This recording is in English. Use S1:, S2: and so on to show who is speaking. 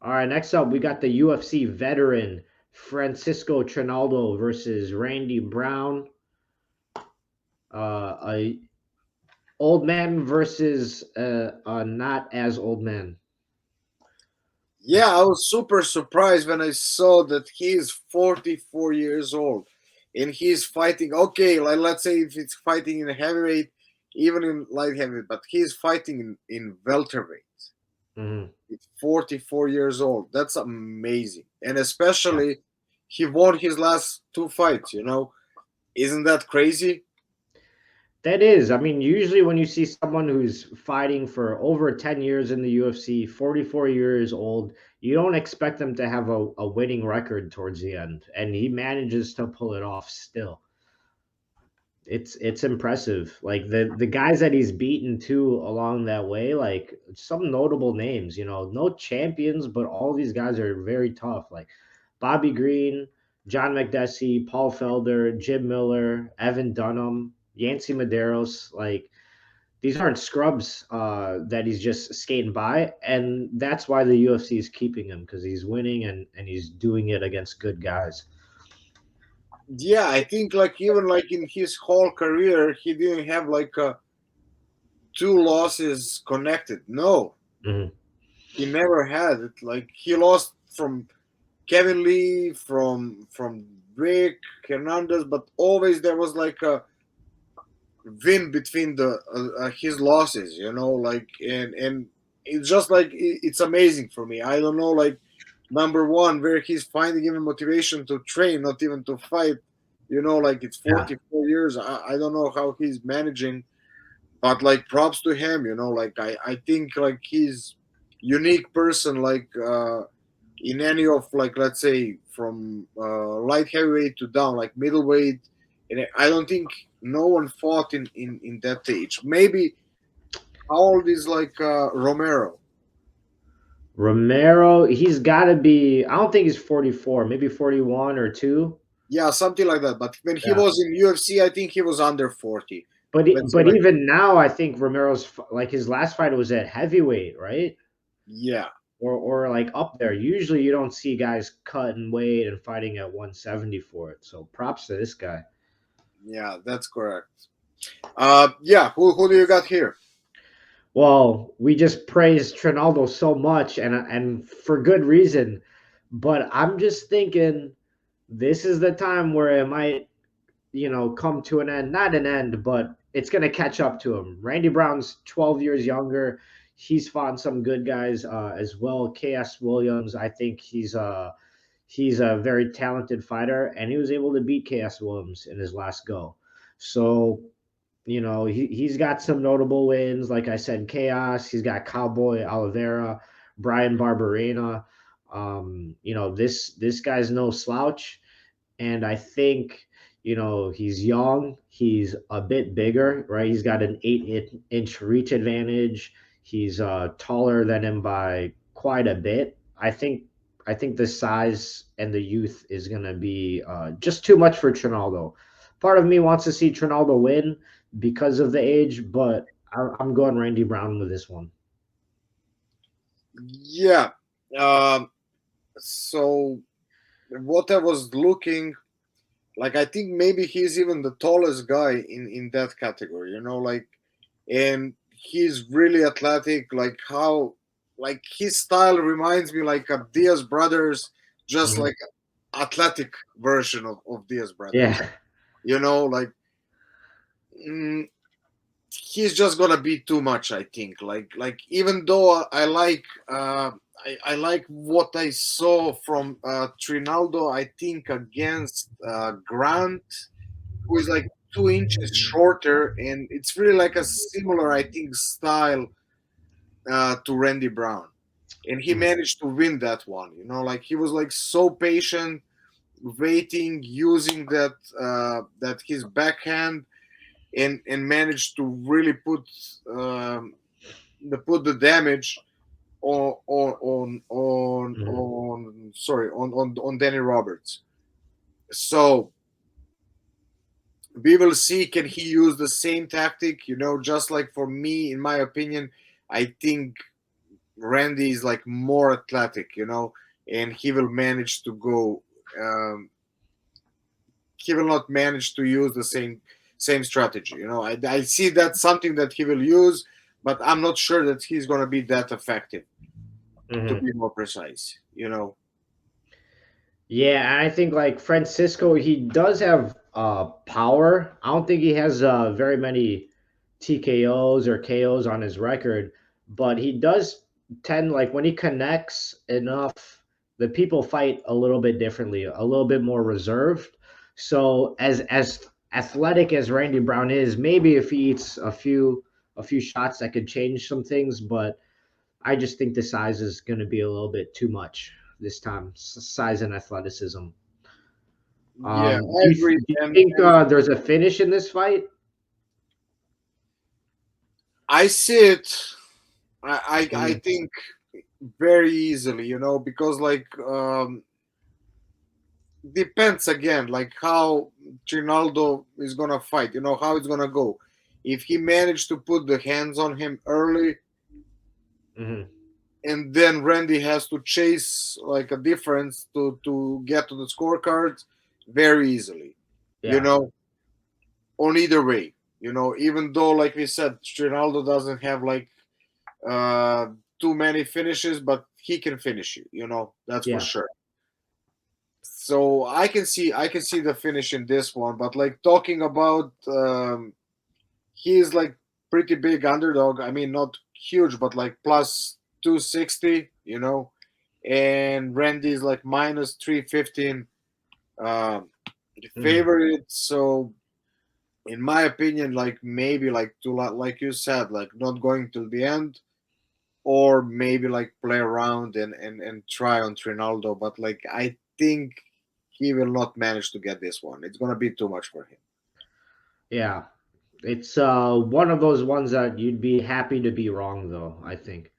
S1: All right, next up, we got the UFC veteran Francisco Trinaldo versus Randy Brown. A old man versus a not as old man.
S2: Yeah, I was super surprised when I saw that he is 44 years old and he's fighting. Okay, like let's say if it's fighting in heavyweight, even in light heavyweight, but he's fighting in welterweight.
S1: Hmm.
S2: It's 44 years old. That's amazing. And
S1: Yeah.
S2: especially he won his last two fights, Isn't that crazy?
S1: That is, I mean, usually when you see someone who's fighting for over 10 years in the UFC, 44 years old, you don't expect them to have a winning record towards the end. And he manages to pull it off still. It's impressive. Like the guys that he's beaten too along that way, like some notable names, no champions, but all these guys are very tough. Like Bobby Green, John McDessie, Paul Felder, Jim Miller, Evan Dunham, Yancy Medeiros. Like these aren't scrubs that he's just skating by, and that's why the UFC is keeping him because he's winning and he's doing it against good guys.
S2: Yeah, I think like even like in his whole career, he didn't have like two losses connected. No,
S1: Mhm.
S2: he never had it. Like he lost from Kevin Lee, from Rick Hernandez, but always there was like a win between the his losses, like and it's just like it's amazing for me. I don't know, like number one, where he's finding even motivation to train, not even to fight. Like it's
S1: Yeah.
S2: 44 years. I don't know how he's managing, but like props to him. Like I think like he's unique person. Like in any of like let's say from light heavyweight to down like middleweight, and I don't think no one fought in that age. Maybe how old is like Romero?
S1: Romero, he's got to be. I don't think he's 44, maybe 41 or two.
S2: Yeah, something like that. But when he
S1: Yeah,
S2: was in UFC, I think he was under 40.
S1: but
S2: Let's say
S1: but
S2: like
S1: even now, I think Romero's like his last fight was at heavyweight, right?
S2: yeah,
S1: Or like up there. Usually, you don't see guys cutting weight and fighting at 170 for it. So props to this guy.
S2: yeah, that's correct. Yeah, who do you got here?
S1: Well, we just praised Trinaldo so much, and for good reason. But I'm just thinking this is the time where it might come to an end. Not an end, but it's going to catch up to him. Randy Brown's 12 years younger. He's fought some good guys as well. KS Williams, I think he's a very talented fighter, and he was able to beat KS Williams in his last go. So, he's got some notable wins. Like I said, Chaos. He's got Cowboy Oliveira, Brian Barberena. This guy's no slouch, and I think he's young. He's a bit bigger, right? He's got an 8-inch reach advantage. He's taller than him by quite a bit. I think the size and the youth is gonna be just too much for Trinaldo. Part of me wants to see Trinaldo win because of the age, but I'm going Randy Brown with this one.
S2: Yeah. Um, so what I was looking like, I think maybe he's even the tallest guy in that category. Like, and he's really athletic. Like how, like his style reminds me like of Diaz brothers, just
S1: Mhm.
S2: like athletic version of Diaz brothers.
S1: Yeah.
S2: Like mm, he's just gonna be too much. I think. Like even though I like. I like what I saw from Trinaldo. I think against Grant, who is like 2 inches shorter, and it's really like a similar, I think, style to Randy Brown, and he
S1: Mhm.
S2: managed to win that one. Like he was like so patient, waiting, using that his backhand, and managed to really put the damage
S1: Mhm.
S2: on Danny Roberts. So we will see, can he use the same tactic, just like for me, in my opinion, I think Randy is like more athletic, and he will manage to go. Um, he will not manage to use the same strategy. I see that's something that he will use, but I'm not sure that he's going to be that effective. To
S1: Mhm.
S2: be more precise,
S1: Yeah, I think like Francisco, he does have power. I don't think he has very many TKOs or KOs on his record, but he does tend like when he connects enough, the people fight a little bit differently, a little bit more reserved. So as athletic as Randy Brown is, maybe if he eats a few shots that could change some things, but I just think the size is going to be a little bit too much this time. Size and athleticism.
S2: yeah,
S1: Do
S2: I
S1: you
S2: agree.
S1: do you
S2: And
S1: think there's a finish in this fight?
S2: I see it. I
S1: Mhm.
S2: think very easily, because like depends again, like how Trinaldo is gonna fight, how it's gonna go. If he managed to put the hands on him early,
S1: Mhm.
S2: and then Randy has to chase like a difference to get to the scorecards very easily, you
S1: Yeah.
S2: know, on either way. Even though like we said, Trinaldo doesn't have like uh too many finishes, but he can finish you, that's for
S1: Yeah.
S2: sure. So I can see the finish in this one, but like talking about he is like pretty big underdog. I mean, not huge, but like plus 260, and Randy is like minus 315 um,
S1: Mhm.
S2: favorite. So in my opinion, like maybe like like you said, like not going till the end, or maybe like play around and try on Trinaldo. But like I think he will not manage to get this one. It's gonna be too much for him.
S1: Yeah. It's one of those ones that you'd be happy to be wrong though, I think.